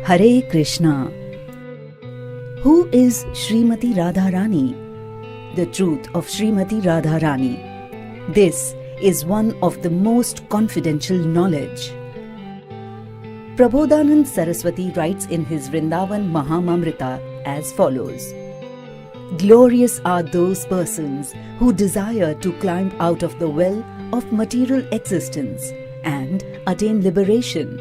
Hare Krishna. Who is Srimati Radharani? The truth of Srimati Radharani. This is one of the most confidential knowledge. Prabhodananda Saraswati writes in his Vrindavana Mahamamrta as follows: Glorious are those persons who desire to climb out of the well of material existence and attain liberation.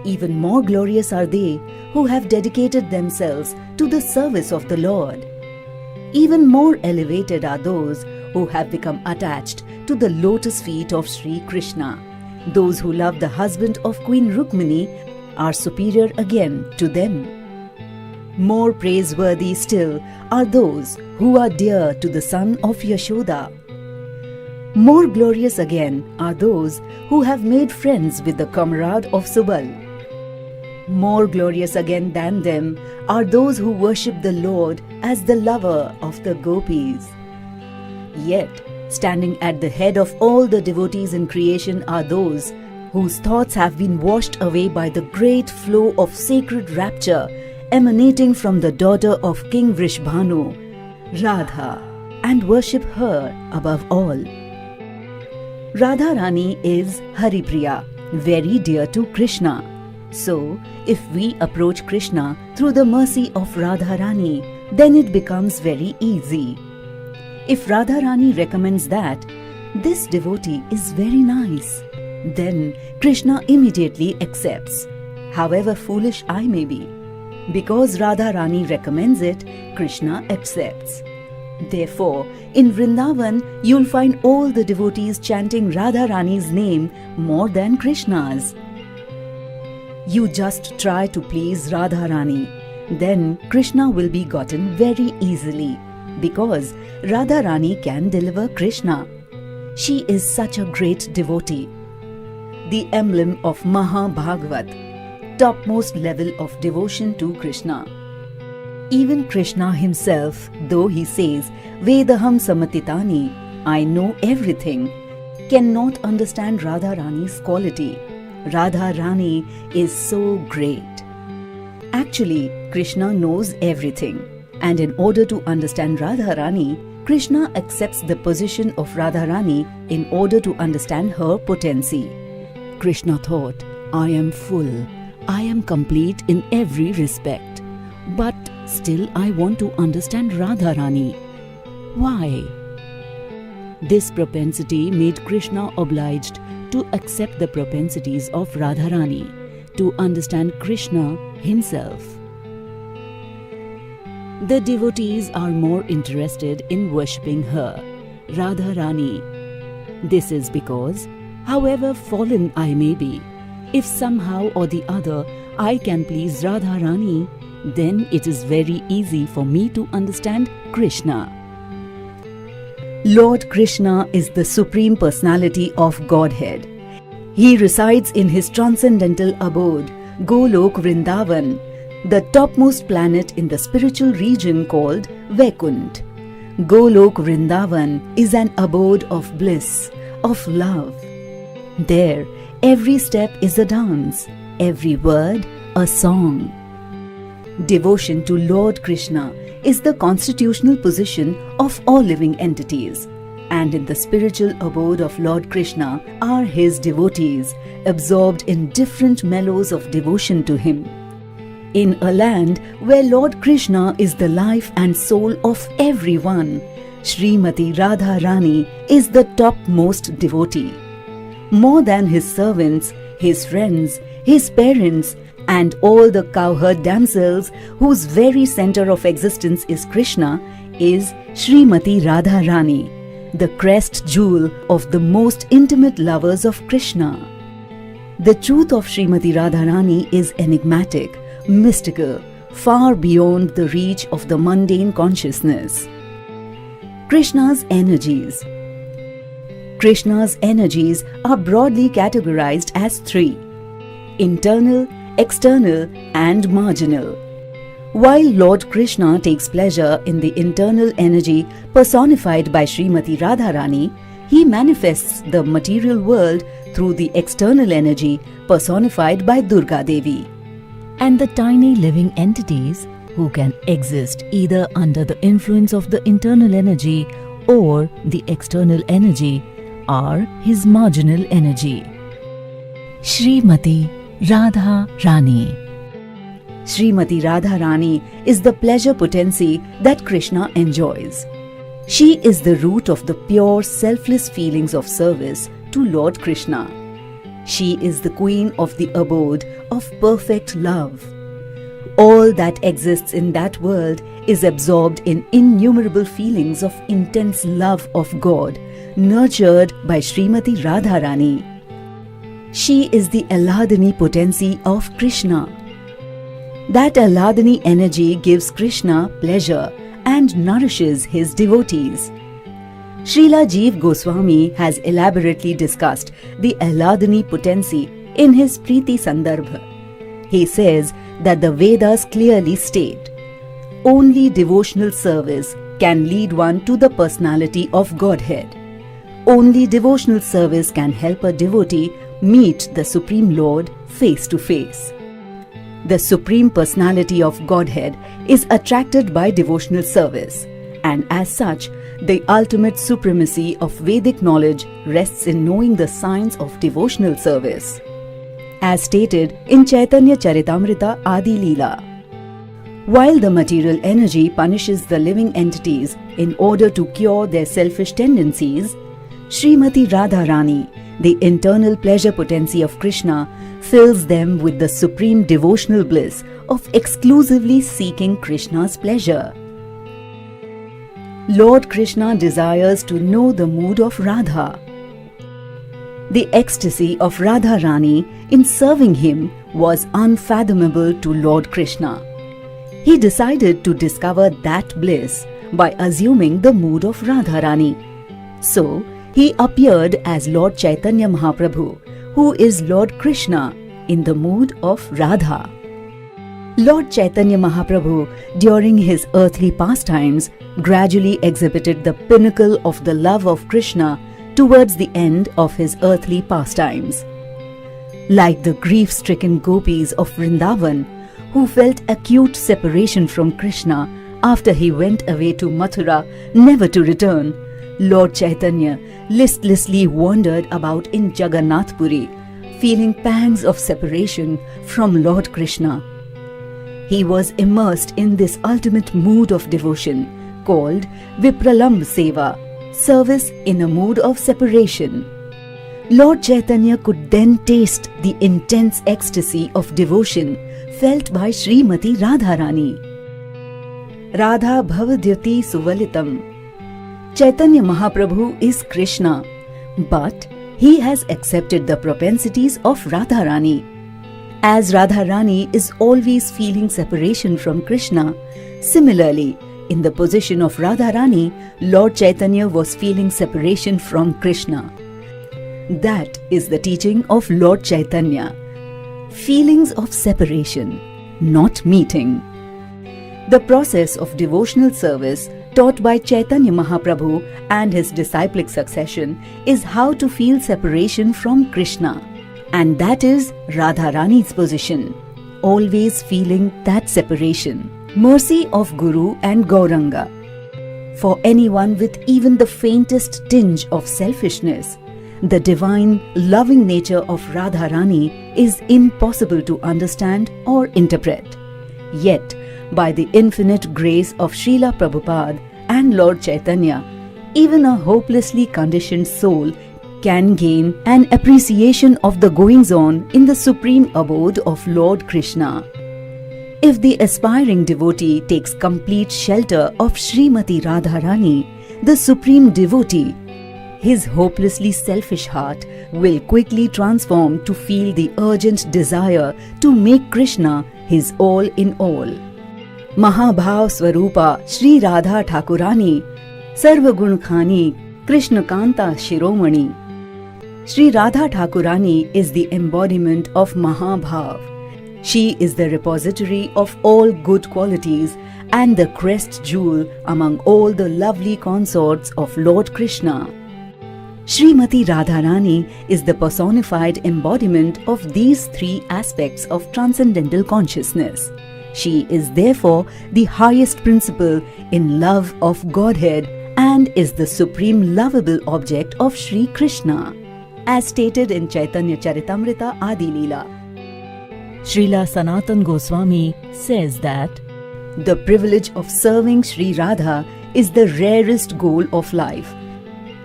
Even more glorious are they who have dedicated themselves to the service of the Lord. Even more elevated are those who have become attached to the lotus feet of Sri Krishna. Those who love the husband of Queen Rukmini are superior again to them. More praiseworthy still are those who are dear to the son of Yashoda. More glorious again are those who have made friends with the comrade of Subal. More glorious again than them are those who worship the Lord as the lover of the gopis. Yet, standing at the head of all the devotees in creation are those whose thoughts have been washed away by the great flow of sacred rapture emanating from the daughter of King Vrishabhanu, Radha, and worship her above all. Radharani is hari-priya, very dear to Krishna. So, if we approach Krishna through the mercy of Radharani, then it becomes very easy. If Radharani recommends that this devotee is very nice, then Krishna immediately accepts, however foolish I may be. Because Radharani recommends it, Krishna accepts. Therefore, in Vrindavan, you'll find all the devotees chanting Radharani's name more than Krishna's. You just try to please Radharani, then Krishna will be gotten very easily, because Radharani can deliver Krishna. She is such a great devotee. The emblem of maha-bhagavata, topmost level of devotion to Krishna. Even Krishna himself, though he says, Vedaham samatitani, I know everything, cannot understand Radharani's quality. Radharani is so great. Actually, Krishna knows everything, and in order to understand Radharani, Krishna accepts the position of Radharani in order to understand her potency. Krishna thought, I am full, I am complete in every respect, but still I want to understand Radharani. Why? This propensity made Krishna obliged to accept the propensities of Radharani, to understand Krishna himself. The devotees are more interested in worshipping her, Radharani. This is because, however fallen I may be, if somehow or the other I can please Radharani, then it is very easy for me to understand Krishna. Lord Krishna is the Supreme Personality of Godhead. He resides in his transcendental abode, Golok Vrindavan, the topmost planet in the spiritual region called Vaikunth. Golok Vrindavan is an abode of bliss, of love. There, every step is a dance, every word a song. Devotion to Lord Krishna is the constitutional position of all living entities, and in the spiritual abode of Lord Krishna are his devotees, absorbed in different mellows of devotion to him. In a land where Lord Krishna is the life and soul of everyone, Srimati Radharani is the topmost devotee. More than his servants, his friends, his parents, and all the cowherd damsels whose very center of existence is Krishna, is Srimati Radharani, the crest jewel of the most intimate lovers of Krishna. The truth of Srimati Radharani is enigmatic, mystical, far beyond the reach of the mundane consciousness. Krishna's energies. Krishna's energies are broadly categorized as three: internal, external, and marginal. While Lord Krishna takes pleasure in the internal energy personified by Srimati Radharani, he manifests the material world through the external energy personified by Durga Devi. and the tiny living entities who can exist either under the influence of the internal energy or the external energy are his marginal energy. Srimati Radharani. Srimati Radharani is the pleasure potency that Krishna enjoys. She is the root of the pure, selfless feelings of service to Lord Krishna. She is the queen of the abode of perfect love. All that exists in that world is absorbed in innumerable feelings of intense love of God, nurtured by Srimati Radharani. She is the Ahladani potency of Krishna. That Ahladani energy gives Krishna pleasure and nourishes his devotees. Srila Jeev Goswami has elaborately discussed the Ahladani potency in his Preeti Sandarbha. He says that the Vedas clearly state, only devotional service can lead one to the personality of Godhead. Only devotional service can help a devotee meet the Supreme Lord face to face. The Supreme Personality of Godhead is attracted by devotional service, and as such, the ultimate supremacy of Vedic knowledge rests in knowing the science of devotional service. As stated in Chaitanya Charitamrita Adi Leela, while the material energy punishes the living entities in order to cure their selfish tendencies, Srimati Radharani, the internal pleasure potency of Krishna, fills them with the supreme devotional bliss of exclusively seeking Krishna's pleasure. Lord Krishna desires to know the mood of Radha. The ecstasy of Radharani in serving him was unfathomable to Lord Krishna. He decided to discover that bliss by assuming the mood of Radharani. So, he appeared as Lord Chaitanya Mahaprabhu, who is Lord Krishna, in the mood of Radha. Lord Chaitanya Mahaprabhu, during his earthly pastimes, gradually exhibited the pinnacle of the love of Krishna towards the end of his earthly pastimes. Like the grief-stricken gopis of Vrindavan, who felt acute separation from Krishna after he went away to Mathura, never to return, Lord Chaitanya listlessly wandered about in Jagannath Puri, feeling pangs of separation from Lord Krishna. He was immersed in this ultimate mood of devotion called Vipralamb Seva, service in a mood of separation. Lord Chaitanya could then taste the intense ecstasy of devotion felt by Srimati Radharani. Radha Bhavadyati Suvalitam. Chaitanya Mahaprabhu is Krishna, but he has accepted the propensities of Radharani. As Radharani is always feeling separation from Krishna, similarly, in the position of Radharani, Lord Chaitanya was feeling separation from Krishna. That is the teaching of Lord Chaitanya. Feelings of separation, not meeting. The process of devotional service taught by Chaitanya Mahaprabhu and his disciplic succession is how to feel separation from Krishna. And that is Radharani's position, always feeling that separation. Mercy of Guru and Gauranga. For anyone with even the faintest tinge of selfishness, the divine, loving nature of Radharani is impossible to understand or interpret. Yet, by the infinite grace of Srila Prabhupada and Lord Chaitanya, even a hopelessly conditioned soul can gain an appreciation of the goings-on in the supreme abode of Lord Krishna. If the aspiring devotee takes complete shelter of Srimati Radharani, the supreme devotee, his hopelessly selfish heart will quickly transform to feel the urgent desire to make Krishna his all in all. Mahabhav Swarupa Sri Radha Thakurani, Sarvagun Khani, Krishna Kanta Shiromani. Sri Radha Thakurani is the embodiment of Mahabhav. She is the repository of all good qualities and the crest jewel among all the lovely consorts of Lord Krishna. Srimati Radharani is the personified embodiment of these three aspects of transcendental consciousness. She is therefore the highest principle in love of Godhead and is the supreme lovable object of Sri Krishna, as stated in Chaitanya Charitamrita Adi Leela. Srila Sanatan Goswami says that the privilege of serving Sri Radha is the rarest goal of life,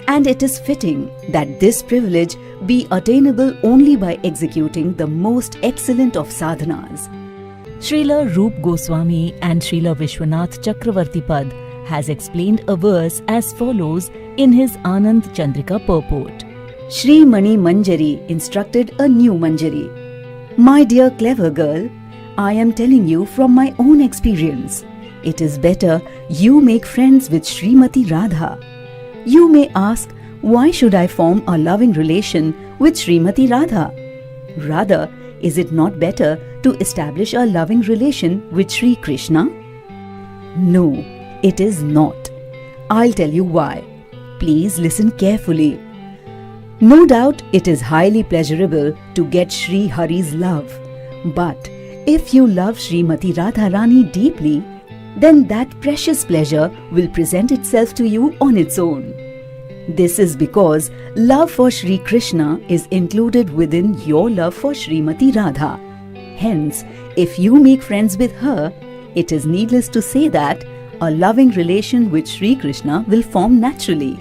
and it is fitting that this privilege be attainable only by executing the most excellent of sadhanas. Srila Rup Goswami and Srila Vishwanath Chakravarti Pad has explained a verse as follows in his Anand Chandrika purport. Shri Mani Manjari instructed a new Manjari. My dear clever girl, I am telling you from my own experience. It is better you make friends with Srimati Radha. You may ask, why should I form a loving relation with Srimati Radha? Rather, is it not better to establish a loving relation with Sri Krishna? No, it is not. I'll tell you why. Please listen carefully. No doubt it is highly pleasurable to get Sri Hari's love. But if you love Srimati Radharani deeply, then that precious pleasure will present itself to you on its own. This is because love for Sri Krishna is included within your love for Srimati Radha. Hence, if you make friends with her, it is needless to say that a loving relation with Sri Krishna will form naturally.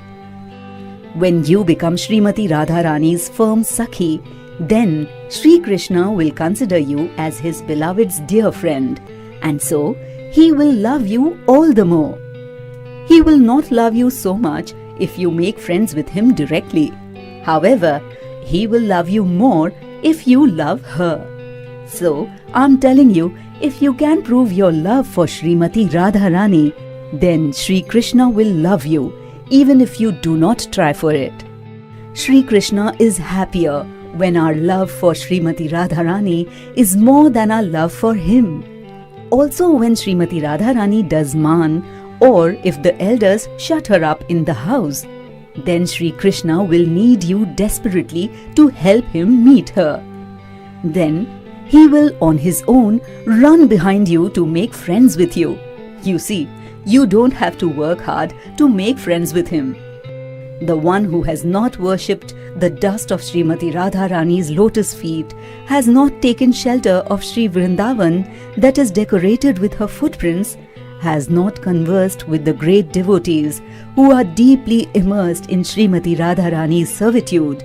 When you become Srimati Radharani's firm Sakhi, then Sri Krishna will consider you as his beloved's dear friend, and so he will love you all the more. He will not love you so much if you make friends with him directly. However, he will love you more if you love her. So, I'm telling you, if you can prove your love for Srimati Radharani, then Sri Krishna will love you, even if you do not try for it. Sri Krishna is happier when our love for Srimati Radharani is more than our love for him. Also, when Srimati Radharani does man, or if the elders shut her up in the house, then Sri Krishna will need you desperately to help him meet her. Then he will on his own run behind you to make friends with you. You see, you don't have to work hard to make friends with him. The one who has not worshipped the dust of Srimati Radharani's lotus feet, has not taken shelter of Sri Vrindavan that is decorated with her footprints, has not conversed with the great devotees who are deeply immersed in Srimati Radharani's servitude.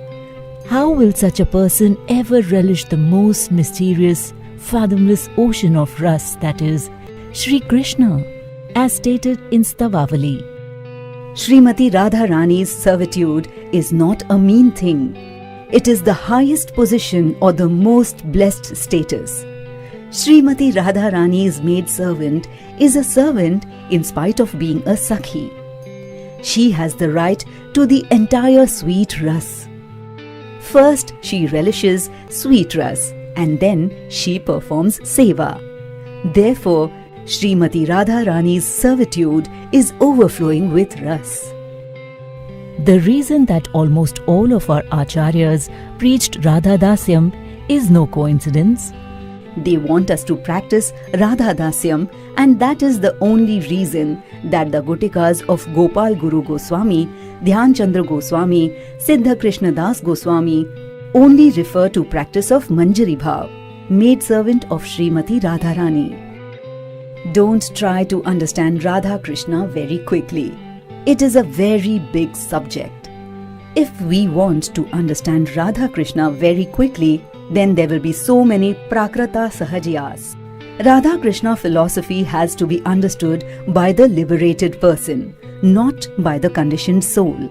How will such a person ever relish the most mysterious, fathomless ocean of ras, that is, Sri Krishna, as stated in Stavavali? Srimati Radharani's servitude is not a mean thing. It is the highest position or the most blessed status. Srimati Radharani's maidservant is a servant in spite of being a Sakhi. She has the right to the entire sweet ras. First, she relishes sweet ras and then she performs seva. Therefore, Srimati Radharani's servitude is overflowing with ras. The reason that almost all of our acharyas preached Radha Dasyam is no coincidence. They want us to practice Radha Dasyam, and that is the only reason that the Gotikas of Gopal Guru Goswami, Dhyan Chandra Goswami, Siddha Krishna Das Goswami only refer to practice of Manjari Bhav, maidservant of Srimati Radharani. Don't try to understand Radha Krishna very quickly. It is a very big subject. If we want to understand Radha Krishna very quickly, then there will be so many Prakrata Sahajiyas. Radha Krishna philosophy has to be understood by the liberated person, not by the conditioned soul.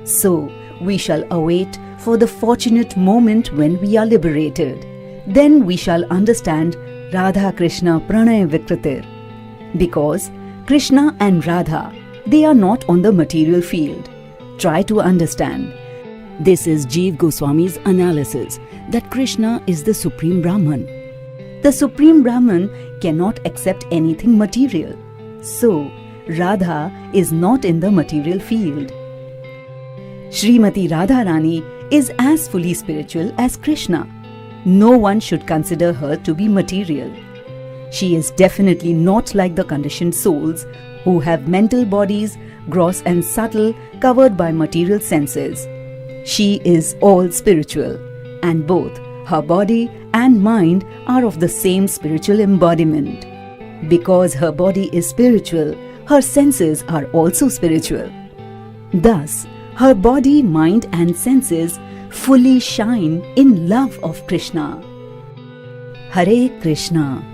So, we shall await for the fortunate moment when we are liberated. Then we shall understand Radha Krishna Pranay Vikritir. Because Krishna and Radha, they are not on the material field. Try to understand. This is Jeev Goswami's analysis that Krishna is the Supreme Brahman. The Supreme Brahman cannot accept anything material. So, Radha is not in the material field. Srimati Radharani is as fully spiritual as Krishna. No one should consider her to be material. She is definitely not like the conditioned souls who have mental bodies, gross and subtle, covered by material senses. She is all spiritual, and both her body and mind are of the same spiritual embodiment. Because her body is spiritual, her senses are also spiritual. Thus, her body, mind and senses fully shine in love of Krishna. Hare Krishna.